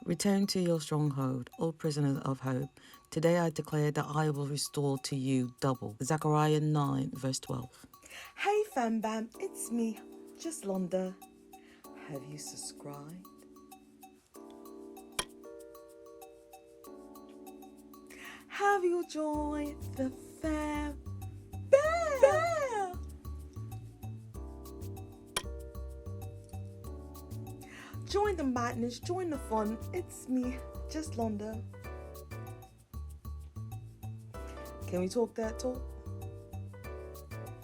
Return to your stronghold, O prisoners of hope. Today I declare that I will restore to you double. Zechariah 9, verse 12. Hey fam bam, it's me, Juslonda. Have you subscribed? Have you joined the fam bam? Join the madness, join the fun. It's me, Juslonda. Can we talk that talk?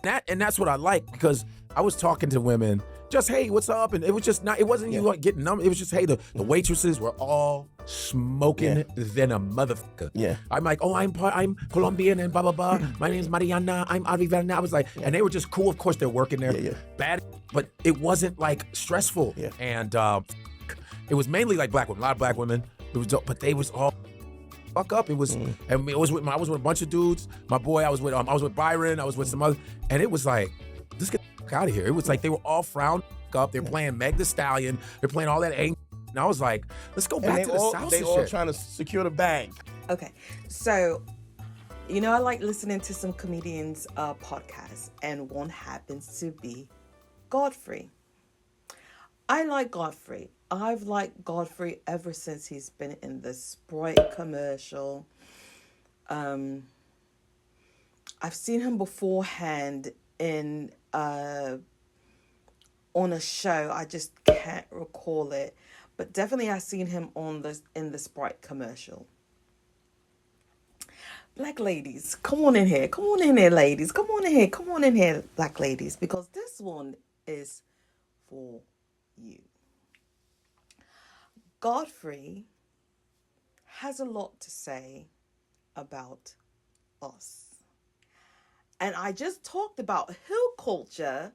That's what I like, because I was talking to women, just, hey, what's up? And it was just not, it wasn't you like getting numb. It was just, hey, the waitresses were all smoking than a motherfucker. Yeah. I'm like, oh, I'm Colombian and blah, blah, blah. My name's Mariana. I'm Arrivana. I was like, and they were just cool. Of course, they're working there. Bad, but it wasn't like stressful. Yeah. And it was mainly like black women, a lot of black women. It was dope, but they was all fuck up. It was, and I was with a bunch of dudes. My boy, I was with Byron. I was with some other, and it was like, let's get the fuck out of here. It was like they were all frowned up. They're playing Meg Thee Stallion. They're playing all that angry. And I was like, let's go back to the salsa They all shit. trying to secure the bag. Okay, so, I like listening to some comedians' podcasts, and one happens to be Godfrey. I like Godfrey. I've liked Godfrey ever since he's been in the Sprite commercial. I've seen him beforehand in on a show. I just can't recall it, but definitely I've seen him in the Sprite commercial. Black ladies, come on in here. Come on in here, ladies. Come on in here. Come on in here, black ladies, because this one is for you. Godfrey has a lot to say about us. And I just talked about hill culture,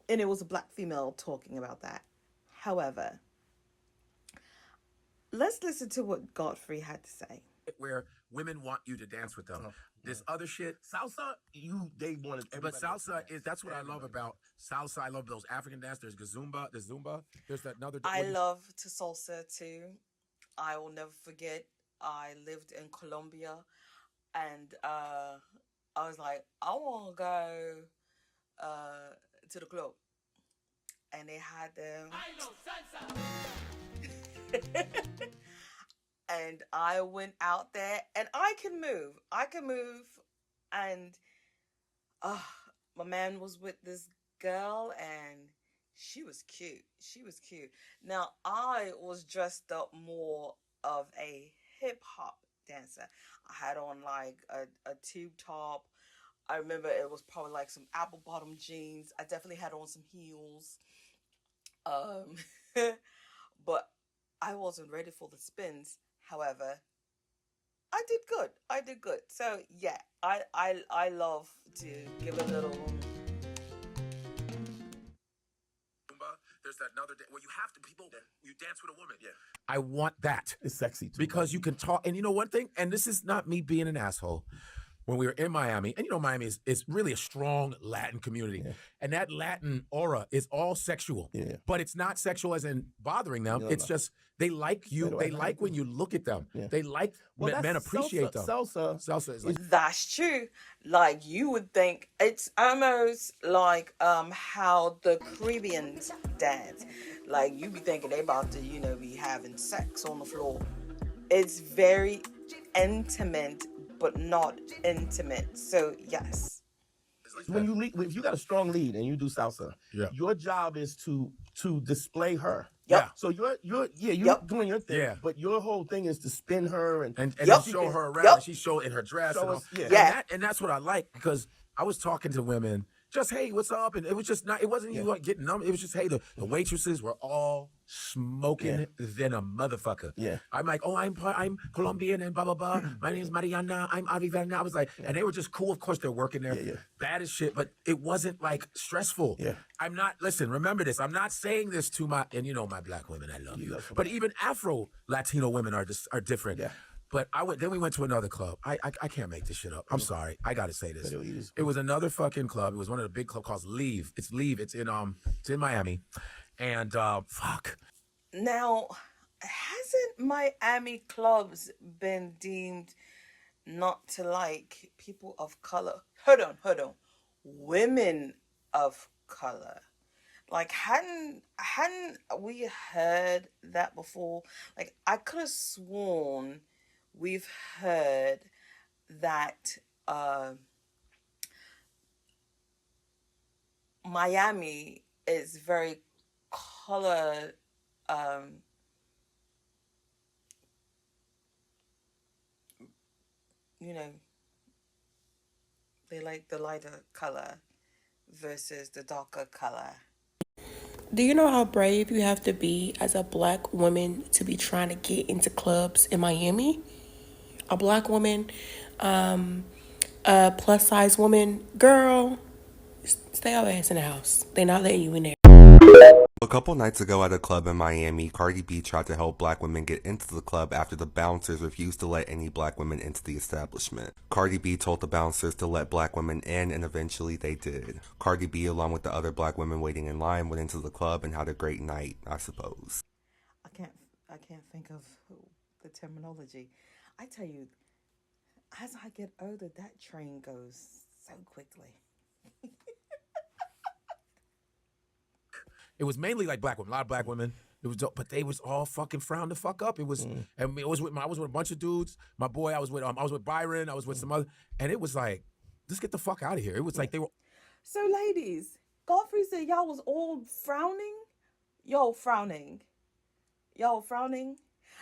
and it was a black female talking about that. However, let's listen to what Godfrey had to say. Where women want you to dance with them. This other shit, Salsa, they wanted but everybody. salsa is, that's what I love about salsa. I love those African dance. There's Zumba. There's that another. I love to salsa too. I will never forget, I lived in Colombia, and I was like, I want to go to the club, and they had them. I know salsa. And I went out there, and I can move, and my man was with this girl, and she was cute. Now, I was dressed up more of a hip-hop dancer. I had on like a tube top. I remember it was probably like some apple bottom jeans. I definitely had on some heels. But I wasn't ready for the spins. However, I did good. So yeah, I love to give a little. There's that another day where you have to you dance with a woman. Yeah, I want that. It's sexy too. Because you can talk, and you know one thing, and this is not me being an asshole. When we were in Miami, and Miami is really a strong Latin community, and that Latin aura is all sexual, but it's not sexual as in bothering them. It's just they like you. They like when you look at them. They like men appreciate them. Salsa is like That's true. Like you would think it's almost like how the Caribbeans dance. Like you be thinking they about to be having sex on the floor. It's very intimate, but not intimate. So yes. When you lead, if you got a strong lead and you do salsa, your job is to display her. Yep. So you're doing your thing. Yeah. But your whole thing is to spin her and then show her around. And she show in her dress. Show And, us- all. yeah. And that's what I like, because I was talking to women, just, hey, what's up? And it was just not, it wasn't you like getting numb. It was just, hey, the waitresses were all smoking than a motherfucker. Yeah. I'm like, oh, I'm Colombian and blah, blah, blah. My name's Mariana. I'm Arrivana. I was like, and they were just cool. Of course, they're working there. Bad as shit, but it wasn't like stressful. Yeah. I'm not, listen, remember this. I'm not saying this to my, and my black women, I love you. But even Afro Latino women are different. Yeah. But then we went to another club. I can't make this shit up. I'm sorry. I gotta say this. It was another fucking club. It was one of the big clubs called Leave. It's Leave. It's in Miami. And Now, hasn't Miami clubs been deemed not to like people of color? Hold on. Women of color. Like hadn't we heard that before? Like I could have sworn we've heard that Miami is very color um you know, they like the lighter color versus the darker color. Do you know how brave you have to be as a black woman to be trying to get into clubs in Miami? A black woman, a plus size woman, girl, stay your ass in the house. They not letting you in there. A couple nights ago at a club in Miami, Cardi B tried to help black women get into the club after the bouncers refused to let any black women into the establishment. Cardi B told the bouncers to let black women in, and eventually they did. Cardi B, along with the other black women waiting in line, went into the club and had a great night, I suppose. I can't I can't think of the terminology. I tell you, as I get older, that train goes so quickly. It was mainly like black women, a lot of black women. It was, but they was all fucking frowned the fuck up. It was, and it was with I was with a bunch of dudes. My boy, I was with Byron. I was with some other, and it was like, let's get the fuck out of here. It was like they were. So, ladies, Godfrey said y'all was all frowning. Y'all frowning. Y'all frowning.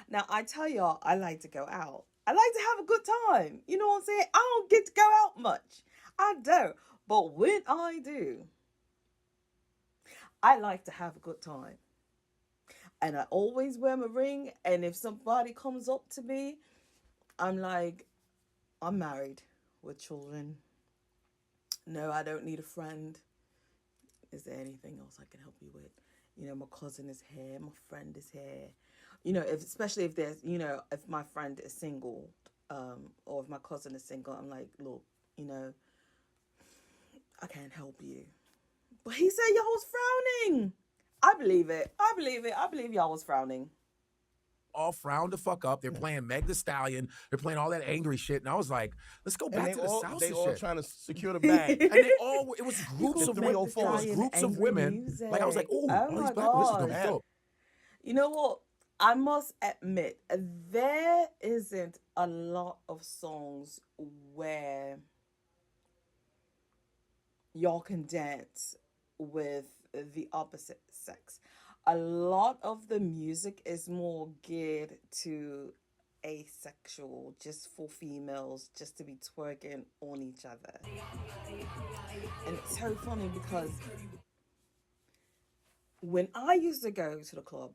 Now, I tell y'all, I like to go out. I like to have a good time. You know what I'm saying? I don't get to go out much. I don't. But when I do, I like to have a good time. And I always wear my ring. And if somebody comes up to me, I'm like, I'm married with children. No, I don't need a friend. Is there anything else I can help you with? You know, my cousin is here, my friend is here. You know, especially if there's, you know, if my friend is single, or if my cousin is single, I'm like, look, you know, I can't help you. But he said y'all was frowning. I believe it. I believe y'all was frowning. All frowned the fuck up. They're playing Meg the Stallion. They're playing all that angry shit. And I was like, let's go back to the salsa They all shit. trying to secure the bag. And they all, it was groups of women. It 304. was groups of women. Music. Like I was like, ooh, Oh all my these black women, this is gonna God. be dope. You know what? I must admit, there isn't a lot of songs where y'all can dance with the opposite sex. A lot of the music is more geared to asexual, just for females, just to be twerking on each other. And it's so funny because when I used to go to the club,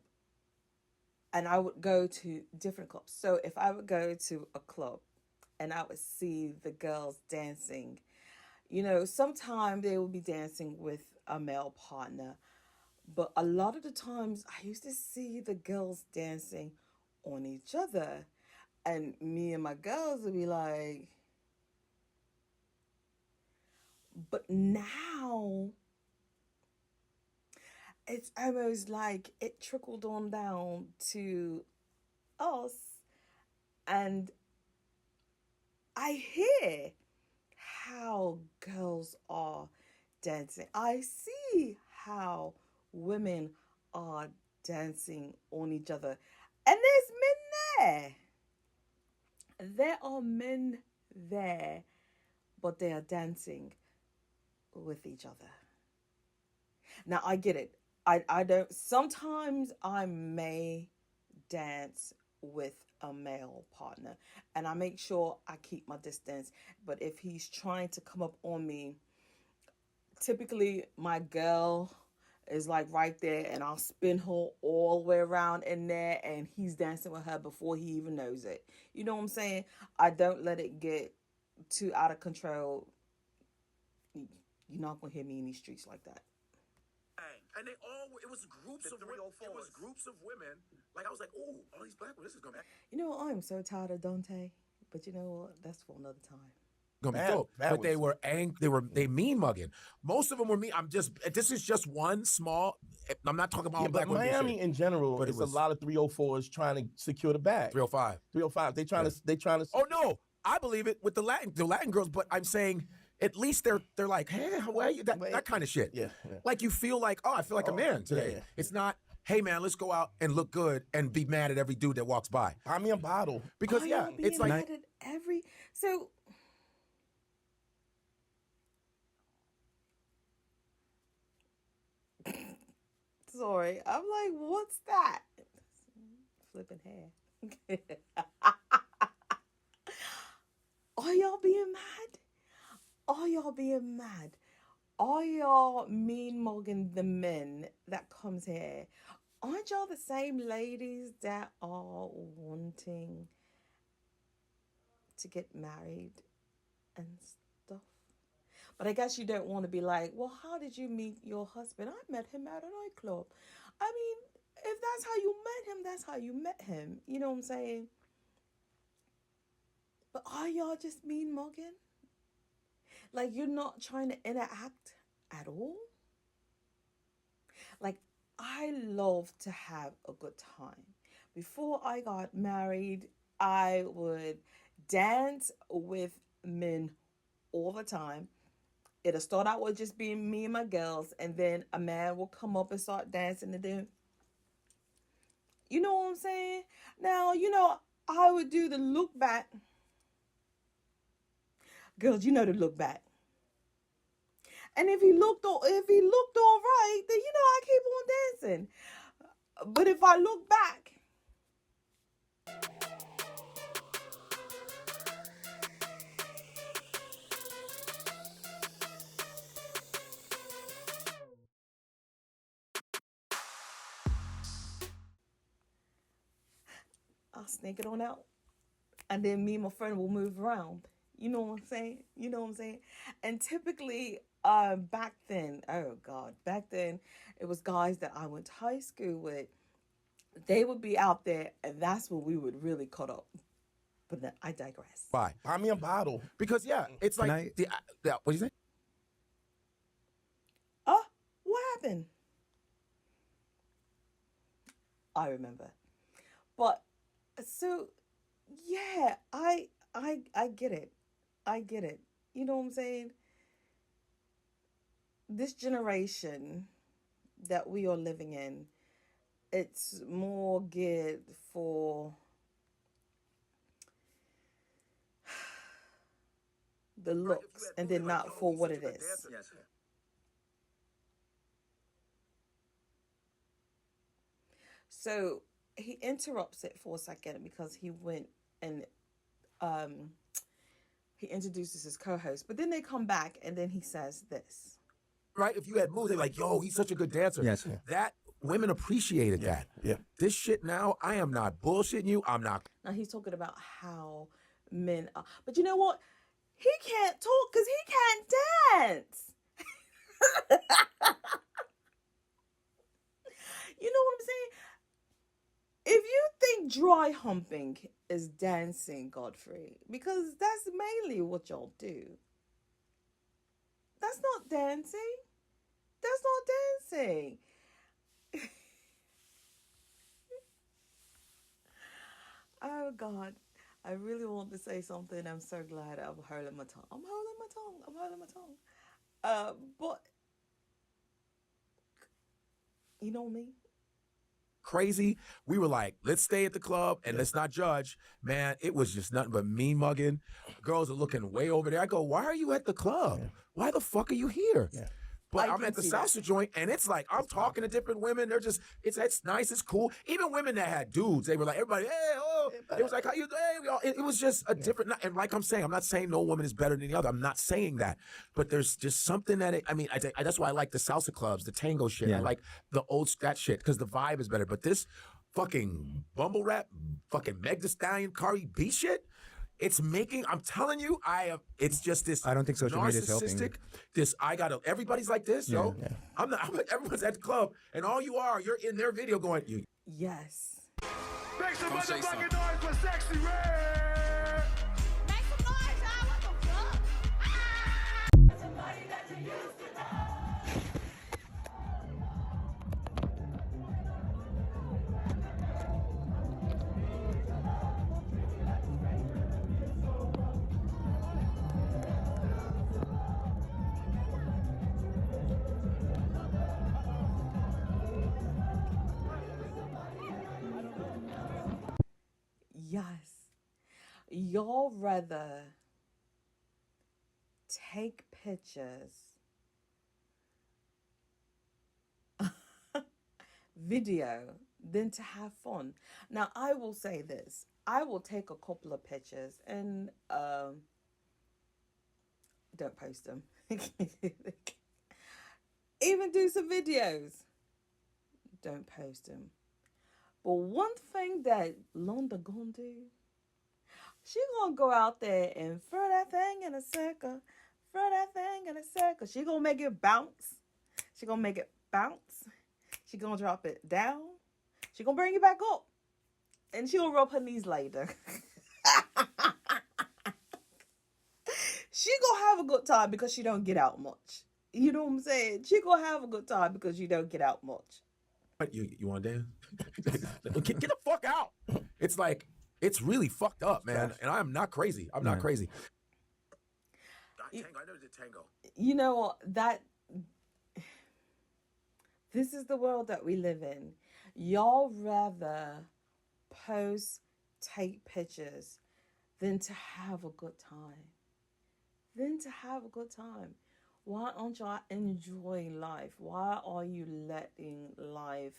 and I would go to different clubs. So if I would go to a club and I would see the girls dancing, you know, sometimes they would be dancing with a male partner, but a lot of the times I used to see the girls dancing on each other. And me and my girls would be like, but now it's almost like it trickled on down to us. And I hear how girls are dancing. I see how women are dancing on each other. And there's men there. There are men there, but they are dancing with each other. Now, I get it. I don't, sometimes I may dance with a male partner and I make sure I keep my distance. But if he's trying to come up on me, typically my girl is like right there and I'll spin her all the way around in there and he's dancing with her before he even knows it. You know what I'm saying? I don't let it get too out of control. You're not going to hear me in these streets like that. And they all, it was groups of women. It was groups of women. Like I was like, ooh, all these black women, this is gonna be. You know what? I'm so tired of Dante. But you know what? That's for another time. gonna be Bad- dope. bad But they ones. were they mean mugging. Most of them were mean. This is just one small. I'm not talking about all Yeah, black but women. Miami in general, But it it's was- a lot of 304s trying to secure the bag. 305. 305. They trying to. Oh no, I believe it with the Latin girls. But I'm saying at least they're like, hey, how are you? That kind of shit. Yeah. Like you feel like, oh, I feel like a man today. yeah. It's not, hey man, let's go out and look good and be mad at every dude that walks by. Buy me a bottle. Because Are yeah, y'all being it's like mad at every so. Sorry, I'm like, what's that? Flipping hair. Are y'all being mad? Are y'all being mad? Are y'all mean mugging the men that comes here? Aren't y'all the same ladies that are wanting to get married and stuff? But I guess you don't want to be like, well, how did you meet your husband? I met him at a nightclub. I mean, if that's how you met him, that's how you met him. You know what I'm saying? But are y'all just mean mugging? Like you're not trying to interact at all? Like I love to have a good time. Before I got married, I would dance with men all the time. It'll start out with just being me and my girls, and then a man will come up and start dancing, and then, you know what I'm saying? Now, I would do the look back. Girls, you know the look back. And if he looked all right, then I keep on dancing. But if I look back, I'll sneak it on out. And then me and my friend will move around. You know what I'm saying? And typically, back then, it was guys that I went to high school with. They would be out there, and that's when we would really cut up. But then I digress. why? Buy me a bottle. Because yeah, it's Can like what do you say? What happened? I remember. But so yeah, I get it. I get it. You know what I'm saying? This generation that we are living in, it's more geared for the looks and then not for what it is. So he interrupts it for a second because he went and he introduces his co-host, but then they come back and then he says this. Right? If you had moves, they're like, yo, he's such a good dancer. Yes. That women appreciated that. Yeah. This shit now, I am not bullshitting you. I'm not. Now he's talking about how men are, but you know what? He can't talk because he can't dance. You know what I'm saying? If you think dry humping is dancing, Godfrey, because that's mainly what y'all do. That's not dancing. That's not dancing. Oh, God. I really want to say something. I'm so glad I'm holding my tongue. I'm holding my tongue. But, you know me? Crazy. We were like, let's stay at the club and let's not judge. Man, it was just nothing but mean mugging. Girls are looking way over there. I go, why are you at the club? Why the fuck are you here? Yeah. But I I'm can at the see salsa joint, and it's like I'm talking to different women. They're just, it's nice, it's cool. Even women that had dudes, they were like, everybody, hey, oh, it was like, how you doing? Hey, it was just a different. And like I'm saying, I'm not saying no woman is better than the other. I'm not saying that, but there's just something that that's why I like the salsa clubs, the tango shit. Yeah. I like the old that shit because the vibe is better. But this fucking bumble rap, fucking Meg Thee Stallion, Cardi B shit. It's making, I'm telling you, it's just this I don't think social media is helping. narcissistic, everybody's like this, yo. Yeah. I'm like, everyone's at the club, and all you're in their video going, you. Yes. Make some motherfucking noise for Sexy Red! Make some noise, y'all. What the fuck? Yes. Y'all rather take pictures, video, than to have fun. Now, I will say this. I will take a couple of pictures and don't post them. Even do some videos. Don't post them. But one thing that Londa gonna do, she gonna go out there and throw that thing in a circle. Throw that thing in a circle. She gonna make it bounce. She gonna make it bounce. She gonna drop it down. She gonna bring it back up. And she gonna rub her knees later. She gonna have a good time because she don't get out much. You know what I'm saying? She gonna have a good time because you don't get out much. You want to dance? Get the fuck out. It's like, it's really fucked up, man. And I'm not crazy. I'm not crazy. Tango. I never did tango. You know, this is the world that we live in. Y'all rather post, take pictures than to have a good time. Why aren't y'all enjoying life? Why are you letting life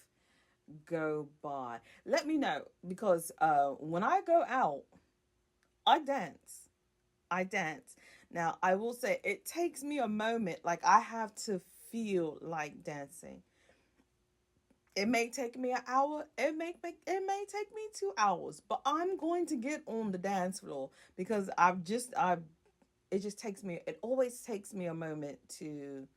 go by? Let me know, because when I go out, I dance. Now, I will say it takes me a moment. Like, I have to feel like dancing. It may take me an hour. It may take me 2 hours. But I'm going to get on the dance floor because it always takes me a moment to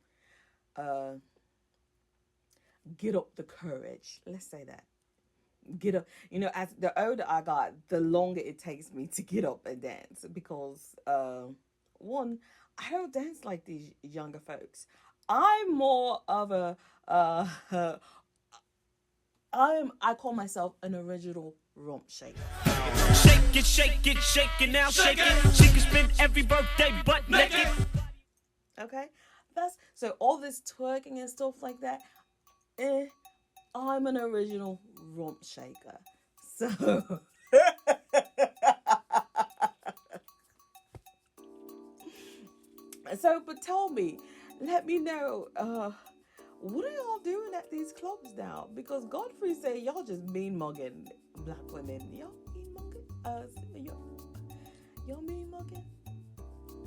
get up the courage. Let's say that. Get up. You know, as the older I got, the longer it takes me to get up and dance because one, I don't dance like these younger folks. I'm more of a I call myself an original rump shaker. Shake it now, shake it. She can spend every birthday butt naked. Okay, so all this twerking and stuff like that. I'm an original rump shaker. So but tell me, let me know, what are y'all doing at these clubs now? Because Godfrey said y'all just mean mugging black women. Y'all mean mugging? Y'all mean mugging?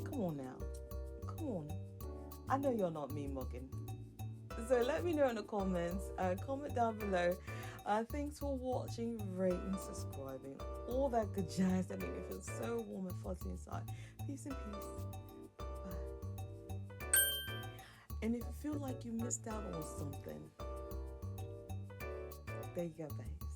Come on now. Come on. I know you're not mean mugging. So let me know in the comments. Comment down below. Thanks for watching, rating, subscribing. All that good jazz that made me feel so warm and fuzzy inside. Peace and peace. And if you feel like you missed out on something, there you go, babes.